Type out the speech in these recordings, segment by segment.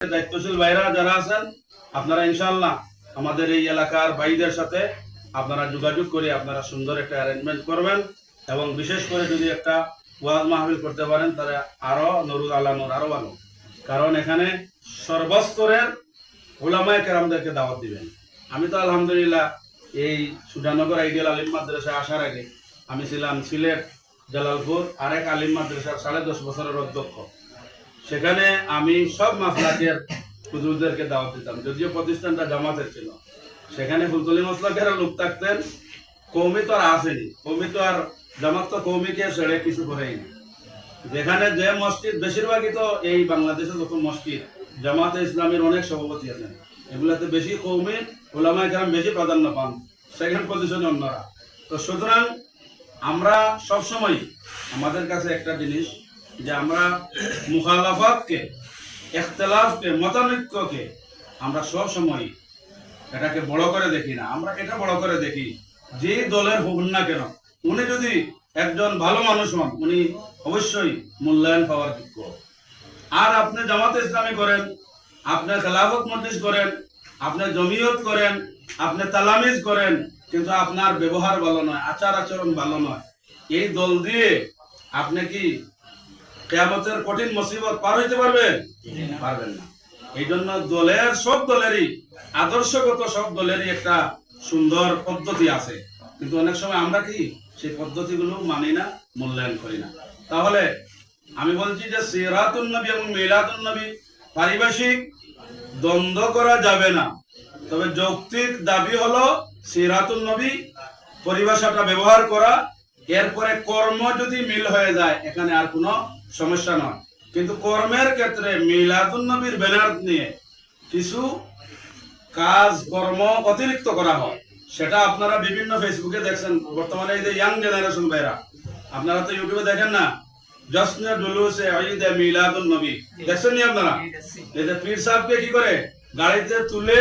দায়িত্বশীল ভাইরা যারা আছেন আপনারা ইনশাআল্লাহ আমাদের এই এলাকার ভাইদের সাথে আপনারা যোগাযোগ করে আপনারা সুন্দর একটা অ্যারেঞ্জমেন্ট করবেন এবং বিশেষ করে যদি একটা ওয়াজ মাহফিল করতে পারেন তাহলে আরো নুরুল আলা নূর আরো ভালো। কারণ এখানে সর্বস্তরের উলামায়ে কেরামদেরকে দাওয়াত দিবেন। আমি তো আলহামদুলিল্লাহ এই সুজানগর আইডিয়াল আলিম মাদ্রাসায় আসার আগে আমি ছিলাম সিলেট জালালপুর আরেক আলিম মাদ্রাসার 10.5 বছরের অধ্যক্ষ। সেখানে আমি সব মাসলাকের হুজুরদেরকে দাওয়াত দিতাম, যদিও প্রতিষ্ঠানটা জামাতের ছিল। সেখানে ফুলতলি মাসলাকের লোক থাকতেন, কৌমি তো আর আসেনি, কৌমি তো আর জামাত তো কৌমিকে ছেড়ে কিছু করেই না। যেখানে যে মসজিদ বেশিরভাগই তো এই বাংলাদেশে যত মসজিদ জামাতে ইসলামের অনেক সভাপতি আছেন, এগুলাতে বেশি কৌমি ওলামায়ে কেরাম বেশি প্রাধান্য পান, সেকেন্ড পজিশনে অন্যরা। তো সুতরাং আমরা সবসময় আমাদের কাছে একটা জিনিস যে আমরা মুখালাফাতকে, ইখতিলাফকে, মতানৈক্যকে আমরা সব সময় এটাকে বড় করে দেখি না। আমরা এটা বড় করে দেখি যে দলের হোক না কেন উনি যদি একজন ভালো মানুষ হন উনি অবশ্যই মূল্যায়ন পাওয়ার যোগ্য। আর আপনি জামাতে ইসলামী করেন, আপনি খেলাফত মজলিস করেন, আপনি জমিয়ত করেন, আপনি তালামিজ করেন, কিন্তু আপনার ব্যবহার ভালো নয়, আচার আচরণ ভালো নয়, এই দল দিয়ে আপনি কি কিয়ামতের কঠিন মুসিবত পার হইতে পারবেন? পারবেন না। এই জন্য দলের সব দলেরই আদর্শগত সব দলেরই একটা সুন্দর পদ্ধতি আছে, কিন্তু অনেক সময় আমরা কি সেই পদ্ধতিগুলো মানি না, মূল্যায়ন করি না। তাহলে আমি বলছি যে সিরাতুন নবী এবং মিলাদুন নবী পারিভাষিক দ্বন্দ্ব করা যাবে না, তবে যৌক্তিক দাবি হলো সিরাতুন নবী পরিভাষাটা ব্যবহার করা, এরপরে কর্ম যদি মিল হয়ে যায় এখানে আর কোনো সমস্যা নয়। কিন্তু কর্মের ক্ষেত্রে মিলাদুন নবীর ব্যানার নিয়ে কিছু কাজ কর্ম অতিরিক্ত করা হয়, সেটা আপনারা বিভিন্ন ফেসবুকে দেখছেন। বর্তমানে এই যে ইয়াং জেনারেশন ভাইরা, আপনারা তো ইউটিউবে দেখেন না, জশ্নে জুলুসে ঈদ মিলাদুন নবী দেখছেন নি আপনারা? এই যে পীর সাহেবকে কি করে গাড়িতে তুলে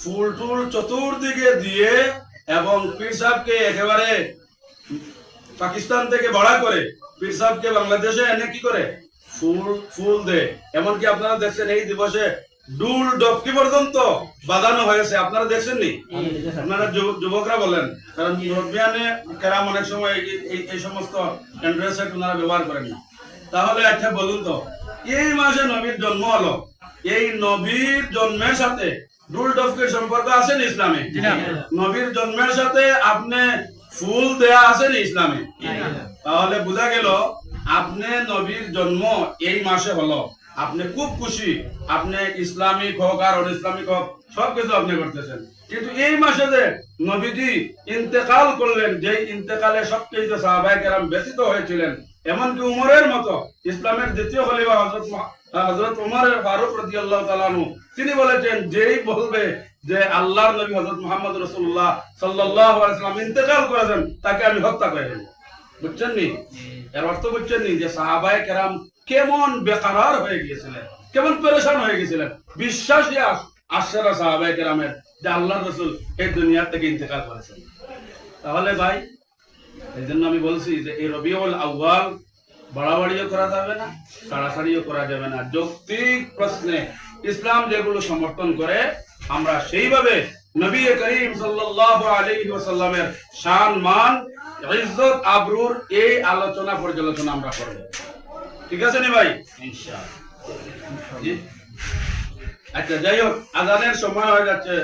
ফুল টুল চতুর্দিকে দিয়ে এবং পীর সাহেবকে একেবারে পাকিস্তান থেকে ভাড়া করে পীর সাহেবকে বাংলাদেশে এনে কি করে ফুল দেয়। এমনকি আপনারা দেখছেন এই দিবসে ডুল ডপকি পর্যন্ত বাজানো হয়েছে, আপনারা দেখছেন নি? আপনারা যুবকরা বলেন, কারণ মুরব্বিয়ানে কেরাম অনেক সময় এই সমস্ত এন্ড্রেসেট ওনারা ব্যবহার করেন না। তাহলে আচ্ছা বলুন তো, এই মাসে নবীর জন্ম হলো, এই নবীর জন্মের সাথে ডুল ডপকির সম্পর্ক আছে না ইসলামে? নবীর জন্মের সাথে আপনি ফুল দেয়া আছে না ইসলামে? তাহলে বোঝা গেল আপনি নবীর জন্ম এই মাসে হলো, আপনি খুব খুশি, আপনি ইসলামিক হোক আর অন ইসলামিক হোক সবকিছু আপনি করতেছেন। কিন্তু এই মাসে যে নবীজি ইন্তেকাল করলেন, যে ইন্তেকালে সবচেয়ে সাহাবায়ে কেরাম ব্যথিত হয়েছিলেন, এমনকি উমরের মতো ইসলামের দ্বিতীয় খলিফা হযরত উমর ফারুক রাদিয়াল্লাহু তাআলা আনহু তিনি বলেছেন, যেই বলবে যে আল্লাহর নবী হযরত মুহাম্মদ রাসূলুল্লাহ সাল্লাল্লাহু আলাইহি ওয়াসাল্লাম ইন্তেকাল করেছেন, তাকে আমি হত্যা করে দেব। বুঝছেন নি? এর অর্থ বুঝছেন নি যে সাহাবায়ে কেরাম কেমন বেকারার হয়ে গিয়েছিলেন, কেমন পেরেশান হয়ে গিয়েছিলেন। বিশ্বাসই আসছে না সাহাবায়ে কেরামের যে আল্লাহর রাসূল এই দুনিয়া থেকে ইন্তেকাল করেছেন। তাহলে ভাই এই জন্য আমি বলছি যে এই রবিউল আউয়াল বাড়াবাড়িও করা যাবে না, সাড়াসাড়িও করা যাবে না। যৌক্তিক প্রশ্নে ইসলাম যেগুলো সমর্থন করে আমরা সেইভাবে নবী করিম সাল্লাল্লাহু আলাইহি ওয়াসাল্লামের শান মান ইজ্জত আবরুর এই আলোচনা পর্যালোচনা আমরা করব। ঠিক আছে নি ভাই? ইনশাআল্লাহ। আচ্ছা যাই হোক, আজানের সময় হয়ে যাচ্ছে।